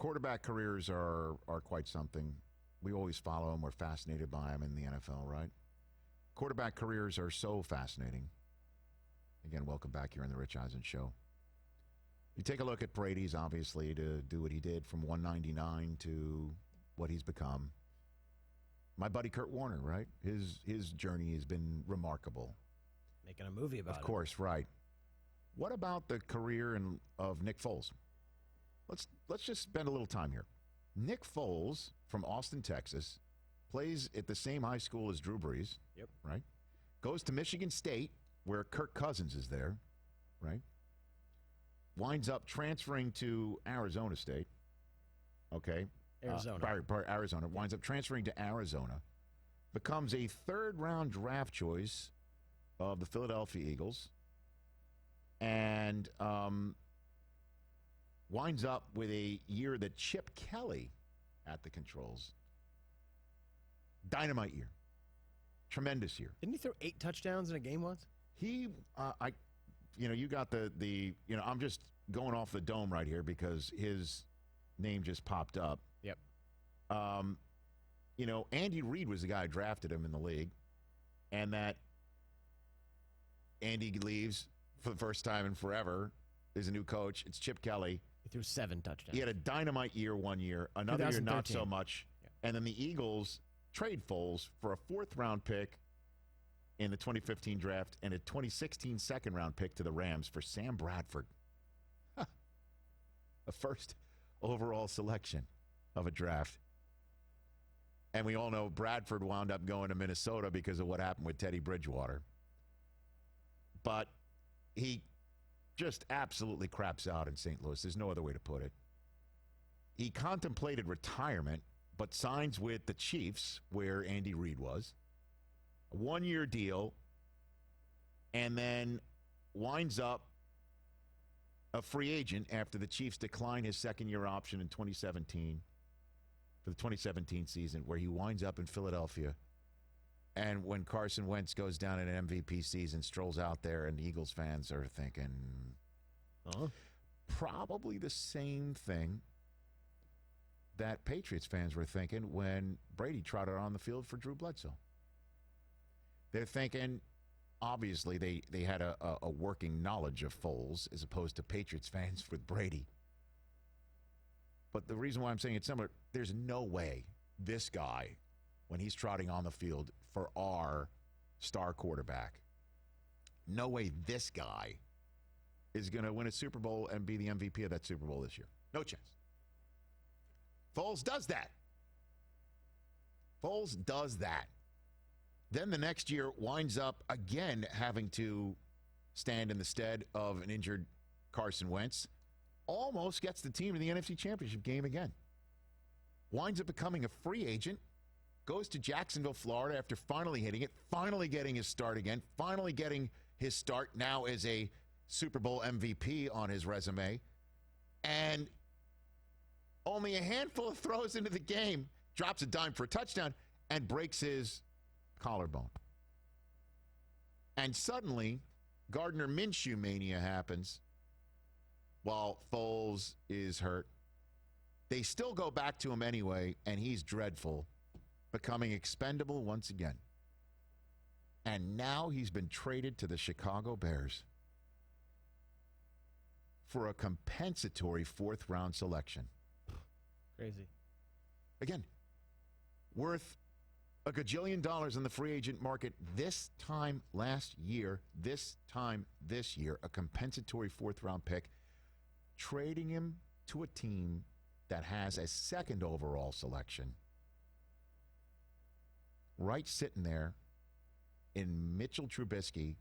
quarterback careers are quite something. We always follow them. We're fascinated by them in the NFL, right? Quarterback careers are so fascinating. Again, welcome back here on the Rich Eisen Show. You take a look at Brady's, obviously, to do what he did from 199 to what he's become. My buddy Kurt Warner, right? His journey has been remarkable. Making a movie about it. Of course, right. What about the career of Nick Foles? Let's just spend a little time here. Nick Foles from Austin, Texas, plays at the same high school as Drew Brees. Yep. Right? Goes to Michigan State, where Kirk Cousins is there, right? Winds up transferring to Arizona State. Okay. Arizona. Arizona. Winds up transferring to Arizona. Becomes a third-round draft choice of the Philadelphia Eagles. And winds up with a year that Chip Kelly at the controls. Dynamite year. Tremendous year. Didn't he throw 8 touchdowns in a game once? You got the I'm just going off the dome right here because his name just popped up. Yep. Andy Reid was the guy who drafted him in the league, and that Andy leaves for the first time in forever. Is a new coach. It's Chip Kelly. He threw 7 touchdowns. He had a dynamite year one year, another year not so much. Yeah. And then the Eagles trade Foles for a 4th-round pick in the 2015 draft and a 2016 second-round pick to the Rams for Sam Bradford. A first overall selection of a draft. And we all know Bradford wound up going to Minnesota because of what happened with Teddy Bridgewater. But he just absolutely craps out in St. Louis. There's no other way to put it. He contemplated retirement, but signs with the Chiefs, where Andy Reid was. A 1-year deal, and then winds up a free agent after the Chiefs decline his second-year option in 2017 for the 2017 season, where he winds up in Philadelphia. And when Carson Wentz goes down in an MVP season, strolls out there, and the Eagles fans are thinking probably the same thing that Patriots fans were thinking when Brady trotted on the field for Drew Bledsoe. They're thinking, obviously, they had a working knowledge of Foles as opposed to Patriots fans with Brady. But the reason why I'm saying it's similar, there's no way this guy, when he's trotting on the field for our star quarterback, no way this guy is going to win a Super Bowl and be the MVP of that Super Bowl this year. No chance. Foles does that. Foles does that. Then the next year winds up again having to stand in the stead of an injured Carson Wentz. Almost gets the team to the NFC Championship game again. Winds up becoming a free agent. Goes to Jacksonville, Florida after finally hitting it. Finally getting his start again. Finally getting his start now as a Super Bowl MVP on his resume. And only a handful of throws into the game. Drops a dime for a touchdown and breaks his collarbone. And suddenly, Gardner Minshew mania happens while Foles is hurt. They still go back to him anyway, and he's dreadful, becoming expendable once again. And now he's been traded to the Chicago Bears for a compensatory 4th-round selection. Crazy. Again, worth a gajillion dollars in the free agent market this time last year, this time this year, a compensatory 4th-round pick, trading him to a team that has a 2nd overall selection. Right sitting there in Mitchell Trubisky,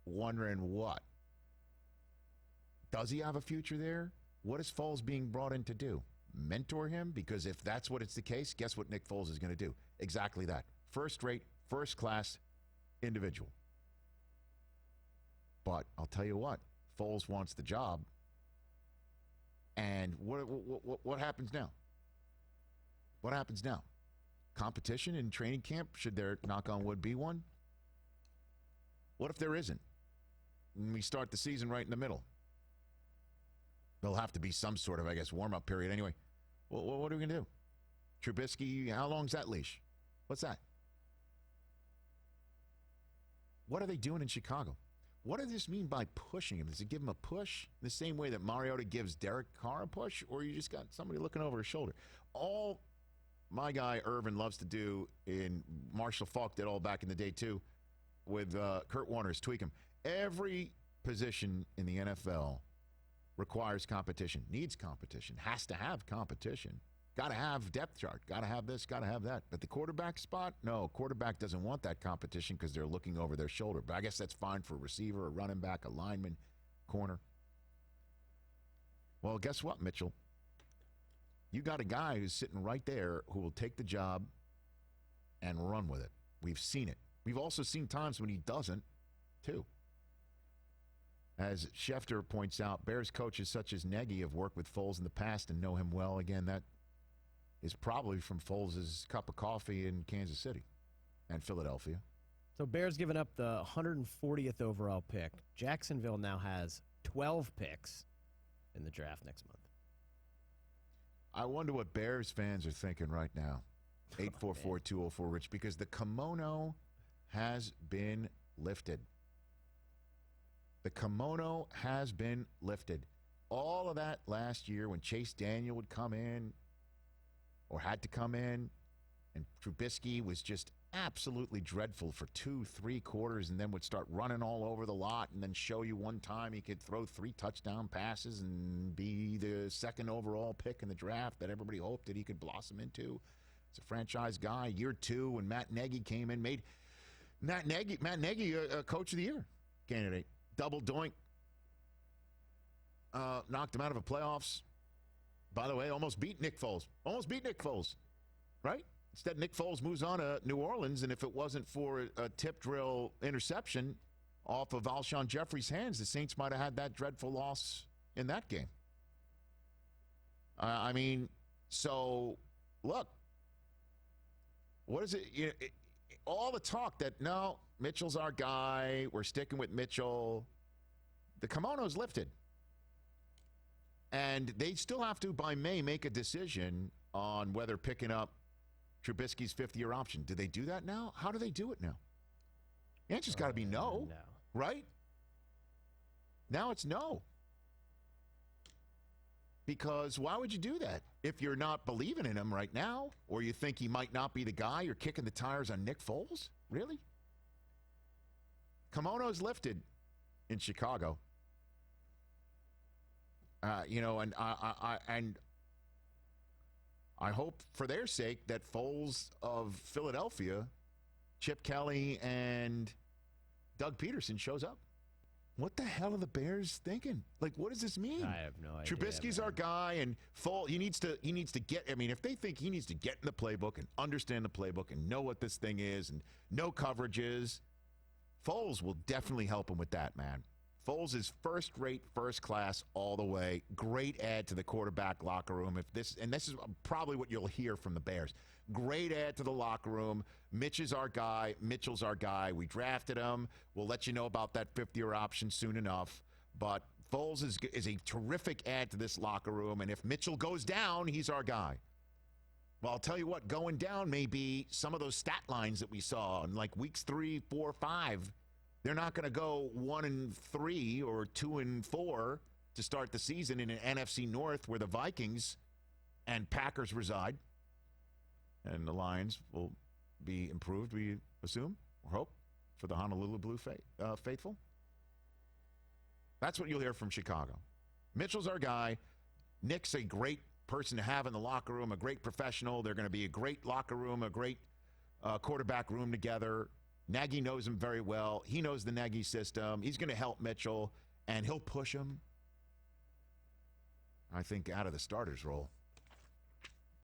wondering what? Does he have a future there? What is Foles being brought in to do? Mentor him? Because if that's what it's the case, guess what Nick Foles is going to do? Exactly that. First-rate, first-class individual. But I'll tell you what, Foles wants the job. And what happens now? What happens now? Competition in training camp? Should there, knock on wood, be one? What if there isn't? And we start the season right in the middle. There'll have to be some sort of, I guess, warm-up period anyway. Well, what are we going to do? Trubisky, how long's that leash? What's that? What are they doing in Chicago? What does this mean by pushing him? Does it give him a push the same way that Mariota gives Derek Carr a push, or you just got somebody looking over his shoulder? All my guy Irvin loves to do, in Marshall Faulk did all back in the day too, with Kurt Warner, is tweak him. Every position in the NFL requires competition, needs competition, has to have competition. Got to have depth chart, got to have this, got to have that. But the quarterback spot, no, quarterback doesn't want that competition because they're looking over their shoulder. But I guess that's fine for a receiver, a running back, a lineman, corner. Well, guess what, Mitchell? You got a guy who's sitting right there who will take the job and run with it. We've seen it. We've also seen times when he doesn't, too. As Schefter points out, Bears coaches such as Nagy have worked with Foles in the past and know him well. Again, that is probably from Foles' cup of coffee in Kansas City and Philadelphia. So Bears giving up the 140th overall pick. Jacksonville now has 12 picks in the draft next month. I wonder what Bears fans are thinking right now. 844-204-RICH, because the kimono has been lifted. The kimono has been lifted. All of that last year when Chase Daniel would come in or had to come in, and Trubisky was just absolutely dreadful for 2-3 quarters and then would start running all over the lot and then show you one time he could throw 3 touchdown passes and be the second overall pick in the draft that everybody hoped that he could blossom into. It's a franchise guy. Year 2 when Matt Nagy came in, made Matt Nagy a coach of the year candidate. Double doink. Knocked him out of the playoffs. By the way, almost beat Nick Foles. Right? Instead, Nick Foles moves on to New Orleans, and if it wasn't for a tip drill interception off of Alshon Jeffrey's hands, the Saints might have had that dreadful loss in that game. So, look, what is it? All the talk that, no, Mitchell's our guy, we're sticking with Mitchell. The kimono's lifted. And they still have to, by May, make a decision on whether picking up Trubisky's 5th-year option. Do they do that now? How do they do it now? The answer's got to be no, right? Now it's no. Because why would you do that if you're not believing in him right now, or you think he might not be the guy? You're kicking the tires on Nick Foles? Really? Kimono's lifted in Chicago. And I hope for their sake that Foles of Philadelphia, Chip Kelly, and Doug Peterson shows up. What the hell are the Bears thinking? Like, what does this mean? I have no idea. Trubisky's our guy, and Foles, he needs to get, if they think he needs to get in the playbook and understand the playbook and know what this thing is and know coverages, Foles will definitely help him with that, man. Foles is first-rate, first-class all the way. Great add to the quarterback locker room. This is probably what you'll hear from the Bears. Great add to the locker room. Mitch is our guy. Mitchell's our guy. We drafted him. We'll let you know about that 5th-year option soon enough. But Foles is a terrific add to this locker room. And if Mitchell goes down, he's our guy. Well, I'll tell you what, going down may be some of those stat lines that we saw in like weeks 3, 4, 5. They're not going to go 1-3 or 2-4 to start the season in an NFC North where the Vikings and Packers reside. And the Lions will be improved, we assume, or hope, for the Honolulu Blue faithful. That's what you'll hear from Chicago. Mitchell's our guy. Nick's a great person to have in the locker room, a great professional. They're going to be a great locker room, a great quarterback room together. Nagy knows him very well. He knows the Nagy system. He's going to help Mitchell, and he'll push him, I think, out of the starter's role.